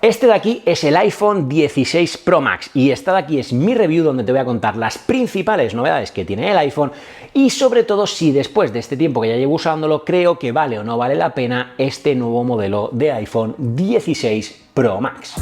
Este de aquí es el iPhone 16 Pro Max y esta de aquí es mi review donde te voy a contar las principales novedades que tiene el iPhone y sobre todo si después de este tiempo que ya llevo usándolo creo que vale o no vale la pena este nuevo modelo de iPhone 16 Pro Max.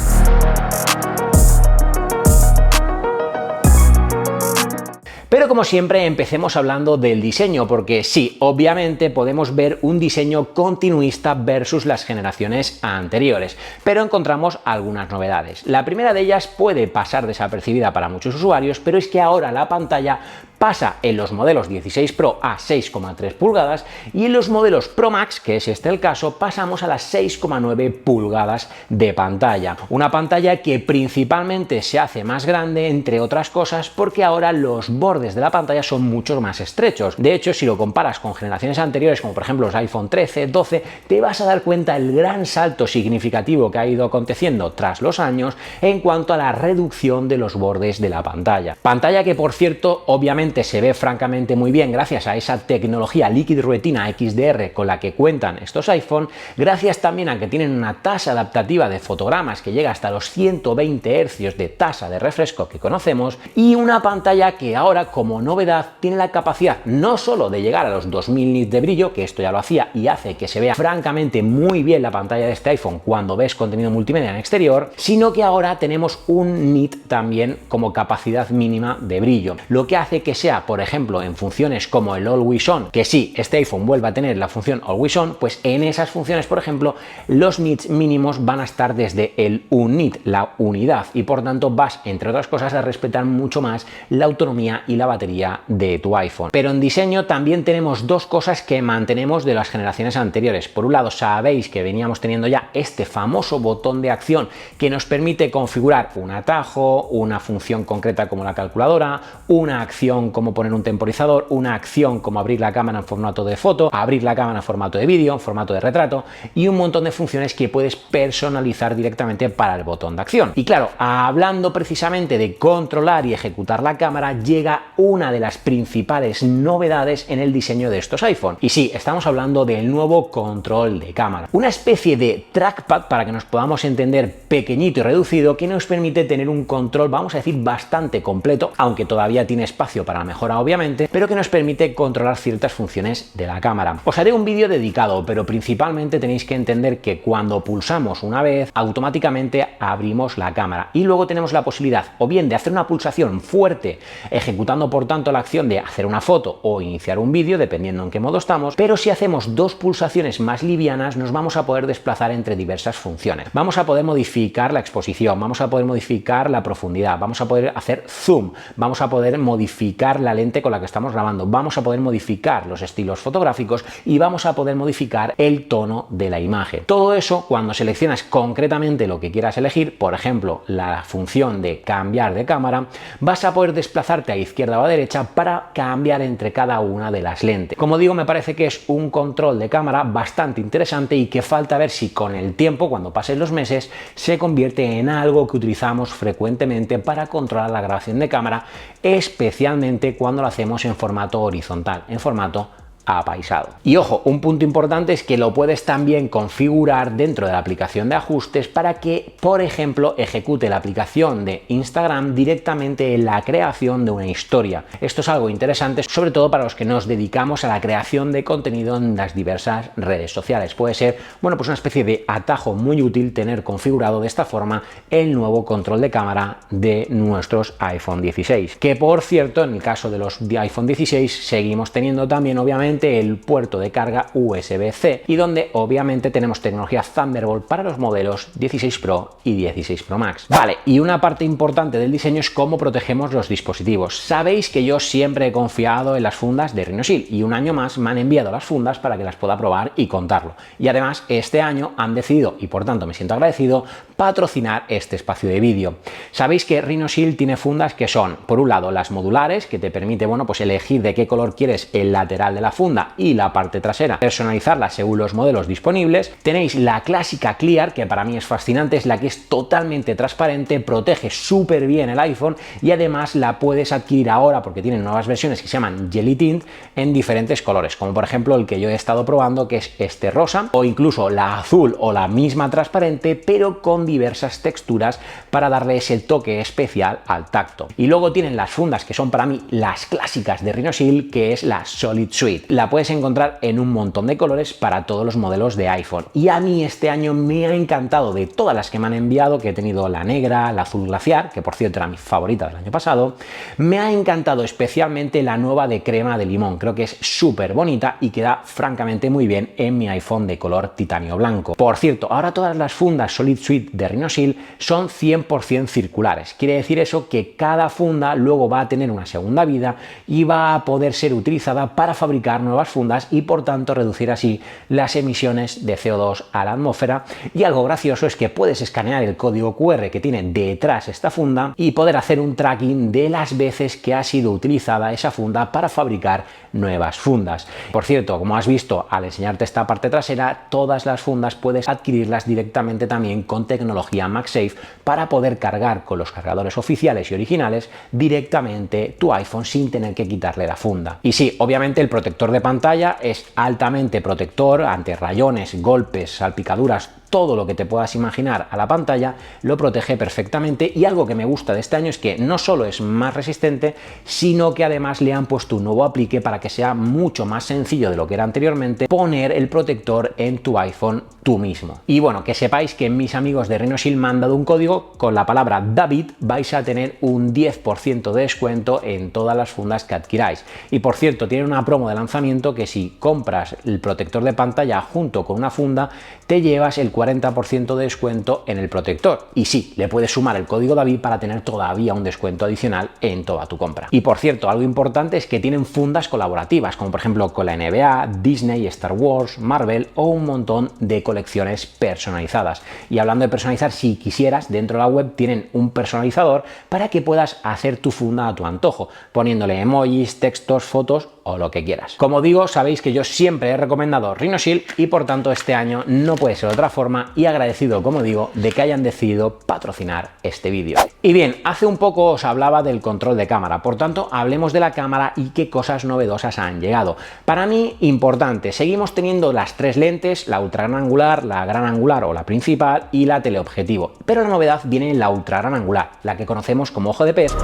Pero como siempre empecemos hablando del diseño, porque sí, obviamente podemos ver un diseño continuista versus las generaciones anteriores, pero encontramos algunas novedades. La primera de ellas puede pasar desapercibida para muchos usuarios, pero es que ahora la pantalla pasa en los modelos 16 Pro a 6,3 pulgadas y en los modelos Pro Max, que es este el caso, pasamos a las 6,9 pulgadas de pantalla. Una pantalla que principalmente se hace más grande, entre otras cosas, porque ahora los bordes de la pantalla son mucho más estrechos. De hecho, si lo comparas con generaciones anteriores, como por ejemplo los iPhone 13, 12, te vas a dar cuenta del gran salto significativo que ha ido aconteciendo tras los años en cuanto a la reducción de los bordes de la pantalla. Pantalla que, por cierto, obviamente se ve francamente muy bien gracias a esa tecnología Liquid Retina XDR con la que cuentan estos iPhone, gracias también a que tienen una tasa adaptativa de fotogramas que llega hasta los 120 Hz de tasa de refresco que conocemos y una pantalla que ahora como novedad tiene la capacidad no solo de llegar a los 2000 nits de brillo, que esto ya lo hacía y hace que se vea francamente muy bien la pantalla de este iPhone cuando ves contenido multimedia en exterior, sino que ahora tenemos un nit también como capacidad mínima de brillo, lo que hace que sea, por ejemplo, en funciones como el Always On, que sí, este iPhone vuelve a tener la función Always On, pues en esas funciones, por ejemplo, los nits mínimos van a estar desde el 1 nit, la unidad, y por tanto vas, entre otras cosas, a respetar mucho más la autonomía y la batería de tu iPhone. Pero en diseño también tenemos dos cosas que mantenemos de las generaciones anteriores. Por un lado, sabéis que veníamos teniendo ya este famoso botón de acción que nos permite configurar un atajo, una función concreta como la calculadora, una acción como poner un temporizador, una acción como abrir la cámara en formato de foto, abrir la cámara en formato de vídeo, en formato de retrato y un montón de funciones que puedes personalizar directamente para el botón de acción. Y claro, hablando precisamente de controlar y ejecutar la cámara, llega una de las principales novedades en el diseño de estos iPhone. Y sí, estamos hablando del nuevo control de cámara. Una especie de trackpad, para que nos podamos entender, pequeñito y reducido, que nos permite tener un control, vamos a decir, bastante completo, aunque todavía tiene espacio para la mejora obviamente, pero que nos permite controlar ciertas funciones de la cámara. Os haré un vídeo dedicado, pero principalmente tenéis que entender que cuando pulsamos una vez, automáticamente abrimos la cámara y luego tenemos la posibilidad o bien de hacer una pulsación fuerte, ejecutando por tanto la acción de hacer una foto o iniciar un vídeo, dependiendo en qué modo estamos, pero si hacemos dos pulsaciones más livianas nos vamos a poder desplazar entre diversas funciones. Vamos a poder modificar la exposición, vamos a poder modificar la profundidad, vamos a poder hacer zoom, vamos a poder modificar la lente con la que estamos grabando, vamos a poder modificar los estilos fotográficos y vamos a poder modificar el tono de la imagen. Todo eso cuando seleccionas concretamente lo que quieras elegir, por ejemplo la función de cambiar de cámara, vas a poder desplazarte a izquierda o a derecha para cambiar entre cada una de las lentes. Como digo, me parece que es un control de cámara bastante interesante y que falta ver si con el tiempo, cuando pasen los meses, se convierte en algo que utilizamos frecuentemente para controlar la grabación de cámara, especialmente cuando lo hacemos en formato horizontal, en formato apaisado. Y ojo, un punto importante es que lo puedes también configurar dentro de la aplicación de ajustes para que, por ejemplo, ejecute la aplicación de Instagram directamente en la creación de una historia. Esto es algo interesante, sobre todo para los que nos dedicamos a la creación de contenido en las diversas redes sociales. Puede ser, bueno, pues una especie de atajo muy útil tener configurado de esta forma el nuevo control de cámara de nuestros iPhone 16. Que por cierto, en el caso de los iPhone 16 seguimos teniendo también, obviamente, el puerto de carga USB-C y donde obviamente tenemos tecnología Thunderbolt para los modelos 16 Pro y 16 Pro Max. Vale, y una parte importante del diseño es cómo protegemos los dispositivos. Sabéis que yo siempre he confiado en las fundas de Rhinoshield y un año más me han enviado las fundas para que las pueda probar y contarlo. Y además este año han decidido, y por tanto me siento agradecido, patrocinar este espacio de vídeo. Sabéis que Rhinoshield tiene fundas que son, por un lado, las modulares, que te permite, bueno, pues elegir de qué color quieres el lateral de la funda funda y la parte trasera, personalizarla según los modelos disponibles. Tenéis la clásica Clear, que para mí es fascinante, es la que es totalmente transparente, protege súper bien el iPhone y además la puedes adquirir ahora porque tienen nuevas versiones que se llaman Jelly Tint en diferentes colores, como por ejemplo el que yo he estado probando, que es este rosa, o incluso la azul o la misma transparente, pero con diversas texturas para darle ese toque especial al tacto. Y luego tienen las fundas que son para mí las clásicas de Rhinoshield, que es la Solid Suite. La puedes encontrar en un montón de colores para todos los modelos de iPhone. Y a mí este año me ha encantado, de todas las que me han enviado, que he tenido la negra, la azul glaciar, que por cierto era mi favorita del año pasado, me ha encantado especialmente la nueva de crema de limón. Creo que es súper bonita y queda francamente muy bien en mi iPhone de color titanio blanco. Por cierto, ahora todas las fundas Solid Suite de Rhinoshield son 100% circulares. Quiere decir eso que cada funda luego va a tener una segunda vida y va a poder ser utilizada para fabricar nuevas fundas y por tanto reducir así las emisiones de CO2 a la atmósfera. Y algo gracioso es que puedes escanear el código QR que tiene detrás esta funda y poder hacer un tracking de las veces que ha sido utilizada esa funda para fabricar nuevas fundas. Por cierto, como has visto al enseñarte esta parte trasera, todas las fundas puedes adquirirlas directamente también con tecnología MagSafe para poder cargar con los cargadores oficiales y originales directamente tu iPhone sin tener que quitarle la funda. Y sí, obviamente el protector de pantalla es altamente protector ante rayones, golpes, salpicaduras, todo lo que te puedas imaginar a la pantalla lo protege perfectamente. Y algo que me gusta de este año es que no solo es más resistente, sino que además le han puesto un nuevo aplique para que sea mucho más sencillo de lo que era anteriormente poner el protector en tu iPhone tú mismo. Y bueno, que sepáis que mis amigos de Rhinoshield me han dado un código con la palabra David, vais a tener un 10% de descuento en todas las fundas que adquiráis. Y por cierto, tienen una promo de lanzamiento que si compras el protector de pantalla junto con una funda, te llevas el 40% de descuento en el protector. Y sí, le puedes sumar el código David para tener todavía un descuento adicional en toda tu compra. Y por cierto, algo importante es que tienen fundas colaborativas, como por ejemplo con la NBA, Disney, Star Wars, Marvel o un montón de colecciones personalizadas. Y hablando de personalizar, si quisieras, dentro de la web tienen un personalizador para que puedas hacer tu funda a tu antojo, poniéndole emojis, textos, fotos o lo que quieras. Como digo, sabéis que yo siempre he recomendado Rhinoshield y por tanto este año no puede ser de otra forma, y agradecido, como digo, de que hayan decidido patrocinar este vídeo. Y bien, hace un poco os hablaba del control de cámara, por tanto hablemos de la cámara y qué cosas novedosas han llegado. Para mí, importante, seguimos teniendo las tres lentes, la ultra gran angular, la gran angular o la principal y la teleobjetivo, pero la novedad viene en la ultra gran angular, la que conocemos como ojo de pez,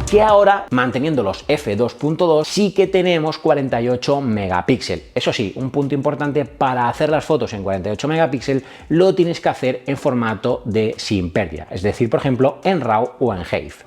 que ahora, manteniendo los f2.2, sí que tenemos 48 megapíxeles. Eso sí, un punto importante: para hacer las fotos en 48 megapíxeles lo tienes que hacer en formato de sin pérdida, es decir, por ejemplo, en RAW o en HEIF.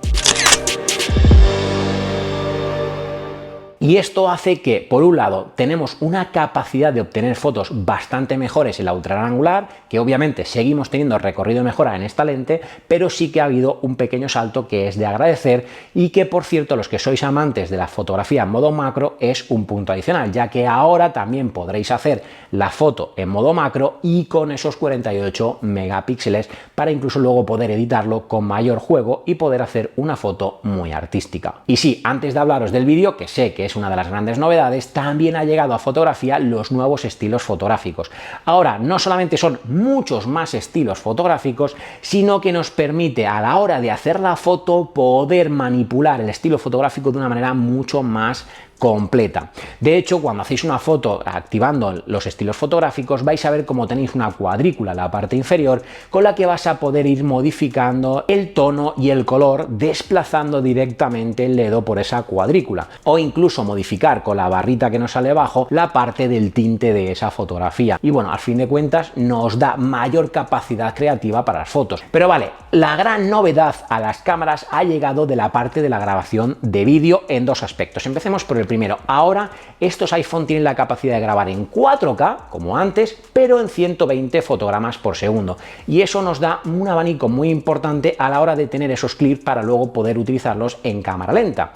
Y esto hace que, por un lado, tenemos una capacidad de obtener fotos bastante mejores en la ultra gran angular, que obviamente seguimos teniendo recorrido de mejora en esta lente, pero sí que ha habido un pequeño salto que es de agradecer y que, por cierto, los que sois amantes de la fotografía en modo macro es un punto adicional, ya que ahora también podréis hacer la foto en modo macro y con esos 48 megapíxeles para incluso luego poder editarlo con mayor juego y poder hacer una foto muy artística. Y sí, antes de hablaros del vídeo, que sé que es una de las grandes novedades, también ha llegado a fotografía los nuevos estilos fotográficos. Ahora no solamente son muchos más estilos fotográficos, sino que nos permite a la hora de hacer la foto poder manipular el estilo fotográfico de una manera mucho más completa. De hecho, cuando hacéis una foto activando los estilos fotográficos, vais a ver cómo tenéis una cuadrícula en la parte inferior con la que vas a poder ir modificando el tono y el color, desplazando directamente el dedo por esa cuadrícula, o incluso modificar con la barrita que nos sale abajo la parte del tinte de esa fotografía. Y bueno, al fin de cuentas nos da mayor capacidad creativa para las fotos. Pero vale, la gran novedad a las cámaras ha llegado de la parte de la grabación de vídeo en dos aspectos. Empecemos por el primero. Ahora estos iPhone tienen la capacidad de grabar en 4K como antes, pero en 120 fotogramas por segundo, y eso nos da un abanico muy importante a la hora de tener esos clips para luego poder utilizarlos en cámara lenta.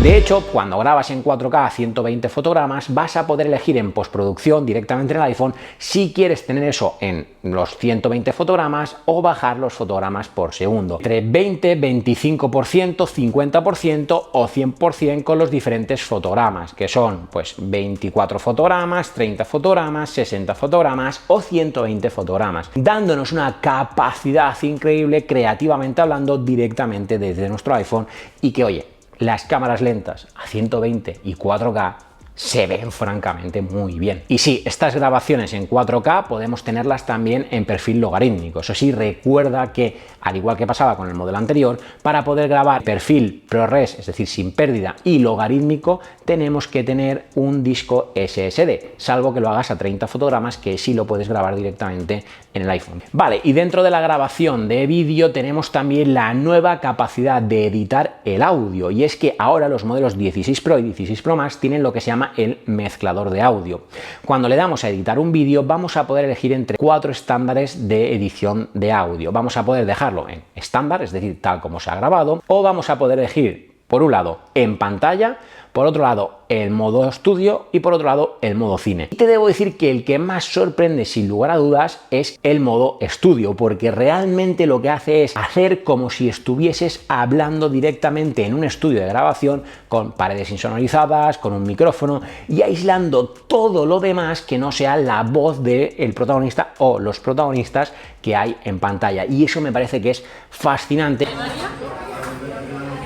De hecho, cuando grabas en 4K a 120 fotogramas, vas a poder elegir en postproducción directamente en el iPhone si quieres tener eso en los 120 fotogramas o bajar los fotogramas por segundo. Entre 20, 25%, 50% o 100% con los diferentes fotogramas, que son pues 24 fotogramas, 30 fotogramas, 60 fotogramas o 120 fotogramas, dándonos una capacidad increíble creativamente hablando directamente desde nuestro iPhone y que, oye, las cámaras lentas a 120 y 4K se ven francamente muy bien. Y sí, estas grabaciones en 4K podemos tenerlas también en perfil logarítmico. Eso sí, recuerda que, al igual que pasaba con el modelo anterior, para poder grabar perfil ProRes, es decir, sin pérdida, y logarítmico, tenemos que tener un disco SSD, salvo que lo hagas a 30 fotogramas, que sí lo puedes grabar directamente en el iPhone. Vale, y dentro de la grabación de vídeo tenemos también la nueva capacidad de editar el audio, y es que ahora los modelos 16 Pro y 16 Pro Max tienen lo que se llama el mezclador de audio. Cuando le damos a editar un vídeo, vamos a poder elegir entre 4 estándares de edición de audio. Vamos a poder dejarlo en estándar, es decir, tal como se ha grabado, o vamos a poder elegir, por un lado, en pantalla, por otro lado, el modo estudio y por otro lado, el modo cine. Y te debo decir que el que más sorprende, sin lugar a dudas, es el modo estudio, porque realmente lo que hace es hacer como si estuvieses hablando directamente en un estudio de grabación con paredes insonorizadas, con un micrófono y aislando todo lo demás que no sea la voz del protagonista o los protagonistas que hay en pantalla. Y eso me parece que es fascinante.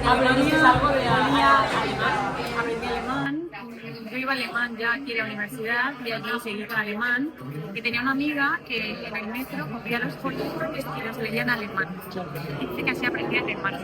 Aprendí algo de alemán. Aprendí alemán. Yo iba a alemán ya aquí a la universidad y allí seguí con alemán. Y tenía una amiga que en el metro cogía los folios y los leía en alemán. Dice que así aprendía alemán.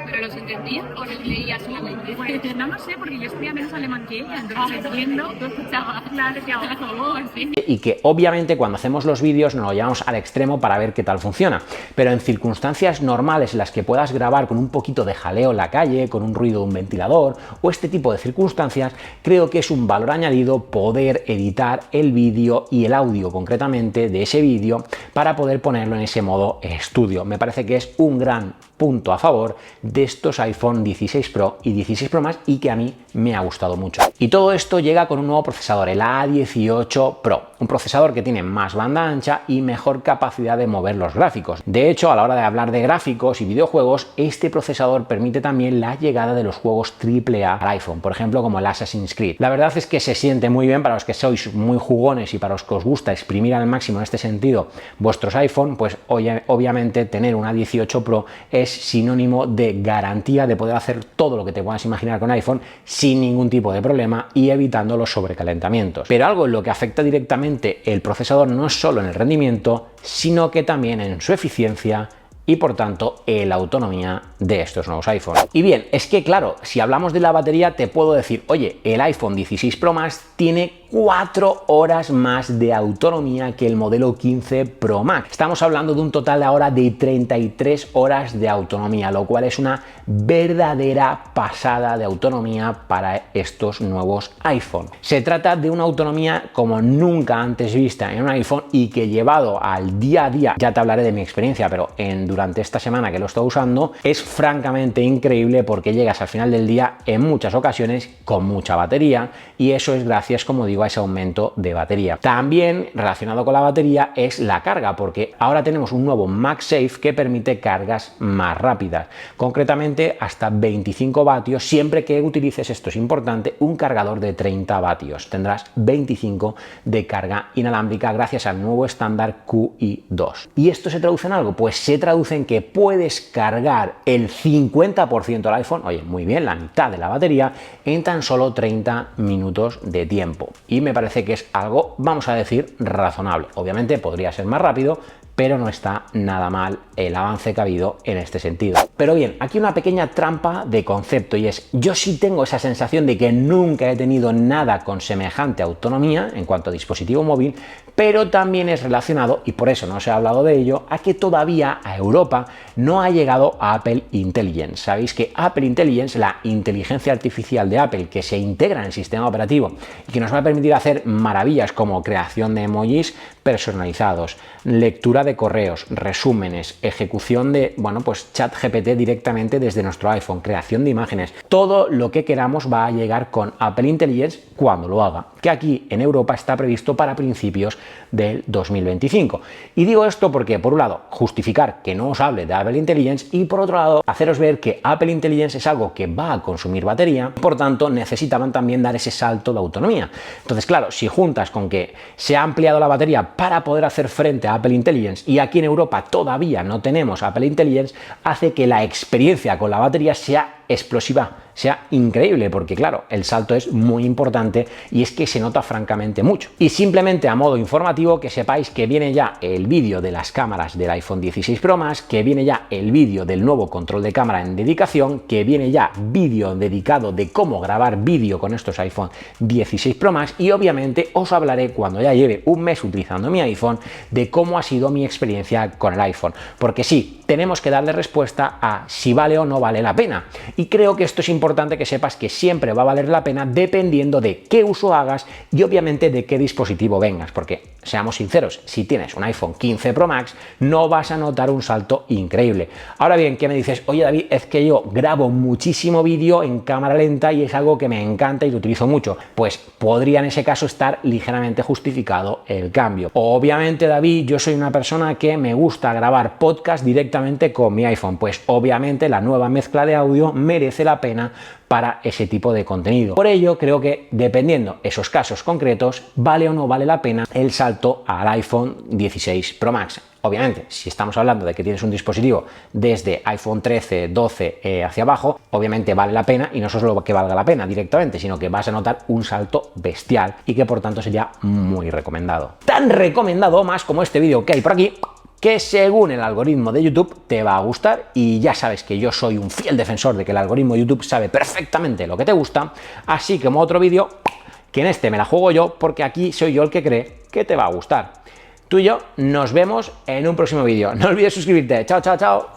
¿Pero los entendía o los leía solamente? Pues no lo sé, porque yo estudiaba menos alemán que ella, entonces entiendo. Tú escuchabas, claro, que ahora como así. Y que obviamente cuando hacemos los vídeos nos lo llevamos al extremo para ver qué tal funciona, pero en circunstancias normales en las que puedas grabar con un poquito de jaleo en la calle, con un ruido de un ventilador o este tipo de circunstancias, creo que es un valor añadido poder editar el vídeo y el audio concretamente de ese vídeo para poder ponerlo en ese modo estudio. Me parece que es un gran punto a favor de estos iPhone 16 Pro y 16 Pro Max y que a mí me ha gustado mucho. Y todo esto llega con un nuevo procesador, el A18 Pro, un procesador que tiene más banda ancha y mejor capacidad de mover los gráficos. De hecho, a la hora de hablar de gráficos y videojuegos, este procesador permite también la llegada de los juegos AAA al iPhone, por ejemplo, como el Assassin's Creed. La verdad es que se siente muy bien para los que sois muy jugones y para los que os gusta exprimir al máximo en este sentido vuestros iPhone, pues obviamente tener un A18 Pro es sinónimo de garantía de poder hacer todo lo que te puedas imaginar con iPhone sin ningún tipo de problema y evitando los sobrecalentamientos. Pero algo en lo que afecta directamente el procesador no es solo en el rendimiento, sino que también en su eficiencia y por tanto en la autonomía de estos nuevos iPhones. Y bien, es que claro, si hablamos de la batería te puedo decir, oye, el iPhone 16 Pro Max tiene 4 horas más de autonomía que el modelo 15 Pro Max. Estamos hablando de un total ahora de 33 horas de autonomía, lo cual es una verdadera pasada de autonomía para estos nuevos iPhone. Se trata de una autonomía como nunca antes vista en un iPhone y que llevado al día a día, ya te hablaré de mi experiencia, pero durante esta semana que lo estoy usando, es francamente increíble porque llegas al final del día en muchas ocasiones con mucha batería y eso es gracias, como digo, a ese aumento de batería. También relacionado con la batería es la carga, porque ahora tenemos un nuevo MagSafe que permite cargas más rápidas, concretamente hasta 25 vatios siempre que utilices, esto es importante, un cargador de 30 vatios. Tendrás 25 de carga inalámbrica gracias al nuevo estándar QI2. ¿Y esto se traduce en algo? Pues se traduce en que puedes cargar el 50% del iPhone, oye, muy bien, la mitad de la batería, en tan solo 30 minutos de tiempo. Y me parece que es algo, vamos a decir, razonable. Obviamente podría ser más rápido, pero no está nada mal el avance que ha habido en este sentido. Pero bien, aquí una pequeña trampa de concepto y es, yo sí tengo esa sensación de que nunca he tenido nada con semejante autonomía en cuanto a dispositivo móvil, pero también es relacionado, y por eso no se ha hablado de ello, a que todavía a Europa no ha llegado a Apple Intelligence. Sabéis que Apple Intelligence, la inteligencia artificial de Apple que se integra en el sistema operativo y que nos va a permitir hacer maravillas como creación de emojis, personalizados, lectura de correos, resúmenes, ejecución de, pues ChatGPT directamente desde nuestro iPhone, creación de imágenes. Todo lo que queramos va a llegar con Apple Intelligence cuando lo haga, que aquí en Europa está previsto para principios del 2025. Y digo esto porque, por un lado, justificar que no os hable de Apple Intelligence y, por otro lado, haceros ver que Apple Intelligence es algo que va a consumir batería, por tanto, necesitaban también dar ese salto de autonomía. Entonces, claro, si juntas con que se ha ampliado la batería para poder hacer frente a Apple Intelligence y aquí en Europa todavía no tenemos Apple Intelligence, hace que la experiencia con la batería sea explosiva, sea increíble, porque claro, el salto es muy importante y es que se nota francamente mucho. Y simplemente a modo informativo, que sepáis que viene ya el vídeo de las cámaras del iPhone 16 Pro Max, que viene ya el vídeo del nuevo control de cámara en dedicación, que viene ya vídeo dedicado de cómo grabar vídeo con estos iPhone 16 Pro Max, y obviamente os hablaré cuando ya lleve un mes utilizando mi iPhone de cómo ha sido mi experiencia con el iPhone, porque sí, tenemos que darle respuesta a si vale o no vale la pena. Y creo que esto es importante que sepas que siempre va a valer la pena dependiendo de qué uso hagas y obviamente de qué dispositivo vengas, porque seamos sinceros, si tienes un iPhone 15 Pro Max no vas a notar un salto increíble. Ahora bien, ¿qué me dices? Oye David, es que yo grabo muchísimo vídeo en cámara lenta y es algo que me encanta y lo utilizo mucho. Pues podría en ese caso estar ligeramente justificado el cambio. Obviamente David, yo soy una persona que me gusta grabar podcast directamente con mi iPhone, pues obviamente la nueva mezcla de audio merece la pena para ese tipo de contenido. Por ello, creo que dependiendo esos casos concretos, vale o no vale la pena el salto al iPhone 16 Pro Max. Obviamente, si estamos hablando de que tienes un dispositivo desde iPhone 13, 12 hacia abajo, obviamente vale la pena, y no solo que valga la pena directamente, sino que vas a notar un salto bestial y que por tanto sería muy recomendado. Tan recomendado más como este vídeo que hay por aquí, que según el algoritmo de YouTube te va a gustar, y ya sabes que yo soy un fiel defensor de que el algoritmo de YouTube sabe perfectamente lo que te gusta, así como otro vídeo que en este me la juego yo, porque aquí soy yo el que cree que te va a gustar. Tú y yo nos vemos en un próximo vídeo. No olvides suscribirte. Chao, chao, chao.